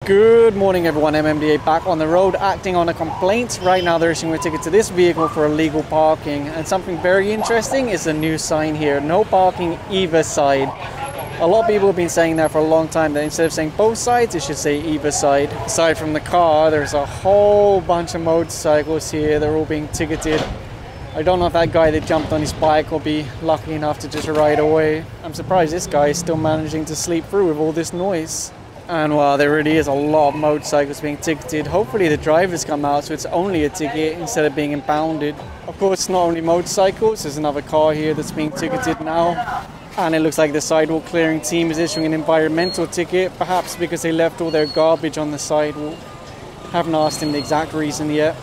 Good morning everyone, MMDA back on the road acting on a complaint. Right now they're issuing a ticket to this vehicle for illegal parking, and something very interesting is a new sign here, no parking either side. A lot of people have been saying that for a long time, that instead of saying both sides it should say either side. Aside from the car, there's a whole bunch of motorcycles here, they're all being ticketed. I don't know if that guy that jumped on his bike will be lucky enough to just ride away. I'm surprised this guy is still managing to sleep through with all this noise. And wow, there really is a lot of motorcycles being ticketed. Hopefully the drivers come out so it's only a ticket instead of being impounded. Of course, it's not only motorcycles, there's another car here that's being ticketed now. And it looks like the sidewalk clearing team is issuing an environmental ticket, perhaps because they left all their garbage on the sidewalk. Haven't asked him the exact reason yet.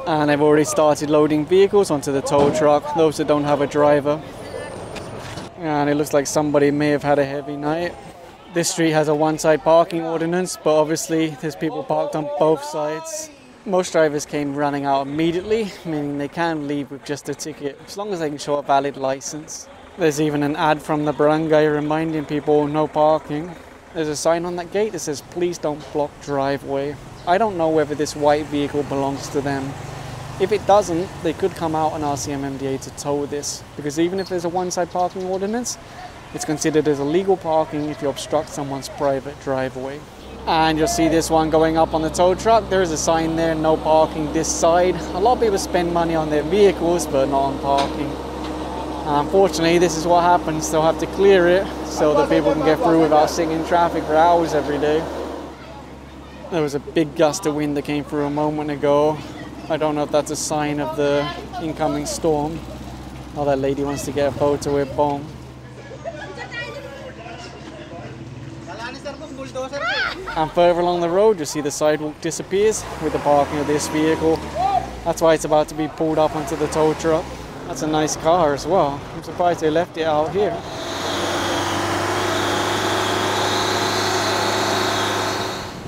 And they've already started loading vehicles onto the tow truck, those that don't have a driver. And it looks like somebody may have had a heavy night. This street has a one-side parking ordinance, but obviously there's people parked on both sides. Most drivers came running out immediately, meaning they can leave with just a ticket, as long as they can show a valid license. There's even an ad from the Barangay reminding people no parking. There's a sign on that gate that says, "Please don't block driveway." I don't know whether this white vehicle belongs to them. If it doesn't, they could come out and ask the MMDA to tow this, because even if there's a one-side parking ordinance, it's considered as illegal parking if you obstruct someone's private driveway. And you'll see this one going up on the tow truck. There is a sign there, no parking this side. A lot of people spend money on their vehicles, but not on parking. Unfortunately, this is what happens. They'll have to clear it so that people can get through without sitting in traffic for hours every day. There was a big gust of wind that came through a moment ago. I don't know if that's a sign of the incoming storm. Oh, that lady wants to get a photo with Bong. And further along the road, you see the sidewalk disappears with the parking of this vehicle. That's why it's about to be pulled up onto the tow truck. That's a nice car as well. I'm surprised they left it out here.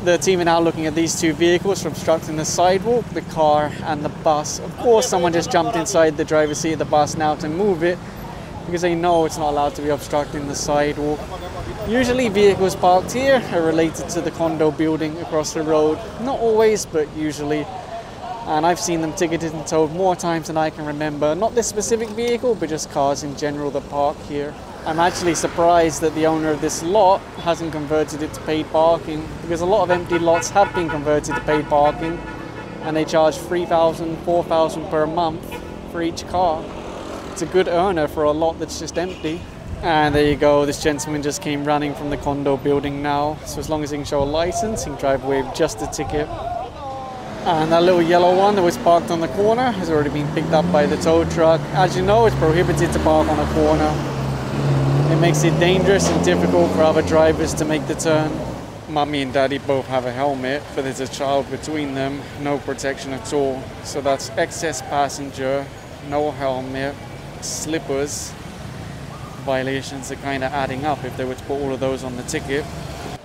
The team are now looking at these two vehicles for obstructing the sidewalk, the car and the bus. Of course, someone just jumped inside the driver's seat of the bus now to move it, because they know it's not allowed to be obstructing the sidewalk. Usually vehicles parked here are related to the condo building across the road. Not always, but usually. And I've seen them ticketed and towed more times than I can remember. Not this specific vehicle, but just cars in general that park here. I'm actually surprised that the owner of this lot hasn't converted it to paid parking, because a lot of empty lots have been converted to paid parking, and they charge $3,000, $4,000 per month for each car. It's a good earner for a lot that's just empty. And there you go, this gentleman just came running from the condo building now. So as long as he can show a license, he can drive away with just a ticket. And that little yellow one that was parked on the corner has already been picked up by the tow truck. As you know, it's prohibited to park on a corner. It makes it dangerous and difficult for other drivers to make the turn. Mummy and Daddy both have a helmet, but there's a child between them, no protection at all. So that's excess passenger, no helmet, slippers. Violations are kind of adding up if they were to put all of those on the ticket.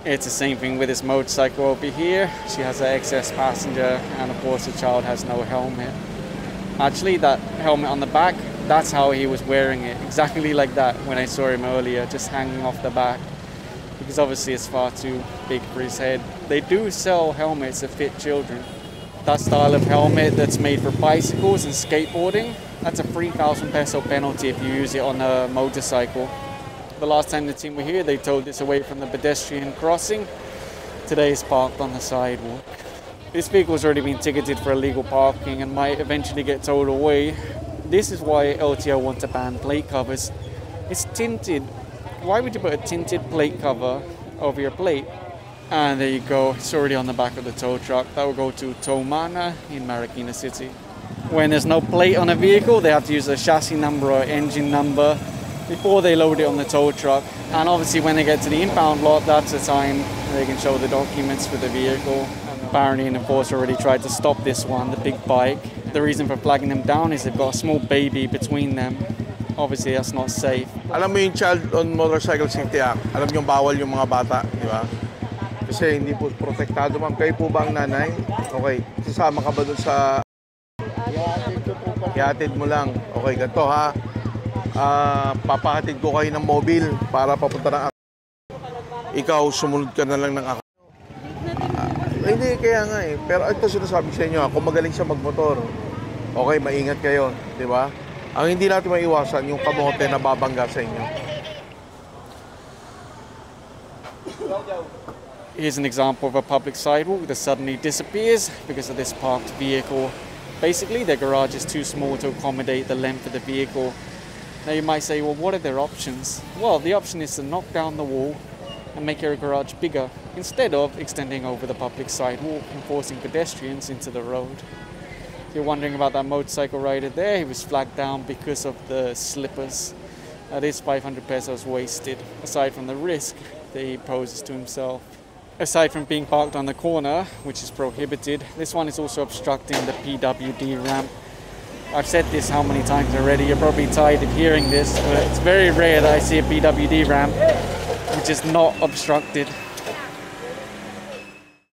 It's the same thing with this motorcycle over here. She has an excess passenger, and of course the child has no helmet. Actually, that helmet on the back, that's how he was wearing it, exactly like that when I saw him earlier, just hanging off the back, because obviously it's far too big for his head. They do sell helmets that fit children. That style of helmet that's made for bicycles and skateboarding, that's a 3,000 peso penalty if you use it on a motorcycle. The last time the team were here, they towed this away from the pedestrian crossing. Today it's parked on the sidewalk. This vehicle has already been ticketed for illegal parking and might eventually get towed away. This is why LTO want to ban plate covers. It's tinted. Why would you put a tinted plate cover over your plate? And there you go, it's already on the back of the tow truck. That will go to Tow Mana in Marikina City. When there's no plate on a vehicle, they have to use a chassis number or engine number before they load it on the tow truck. And obviously when they get to the impound lot, that's the time they can show the documents for the vehicle. Apparently an enforcer already tried to stop this one, the big bike. The reason for flagging them down is they've got a small baby between them. Obviously that's not safe. Alam mo yung Child on Motorcycle Safety Act, alam yung bawal yung mga bata, di ba? Kasi hindi po protektado, ma'am. Kayo po ba ang nanay? Okay, sasama ka ba dun sa... Ihatid mo lang. Okay, ganito ha. Papahatid ko kayo ng mobile para papunta ng... Ikaw, sumunod ka na lang ng Hindi, kaya nga eh. Pero ito sinasabi sa inyo, kung magaling siya magmotor, okay, maingat kayo, di ba? Ang hindi natin maiwasan, yung kamote na babangga sa inyo. Here's an example of a public sidewalk that suddenly disappears because of this parked vehicle. Basically, their garage is too small to accommodate the length of the vehicle. Now you might say, well, what are their options? Well, the option is to knock down the wall and make your garage bigger, instead of extending over the public sidewalk and forcing pedestrians into the road. If you're wondering about that motorcycle rider there, he was flagged down because of the slippers. That is 500 pesos wasted, aside from the risk that he poses to himself. Aside from being parked on the corner, which is prohibited, this one is also obstructing the PWD ramp. I've said this how many times already, you're probably tired of hearing this, but it's very rare that I see a PWD ramp which is not obstructed.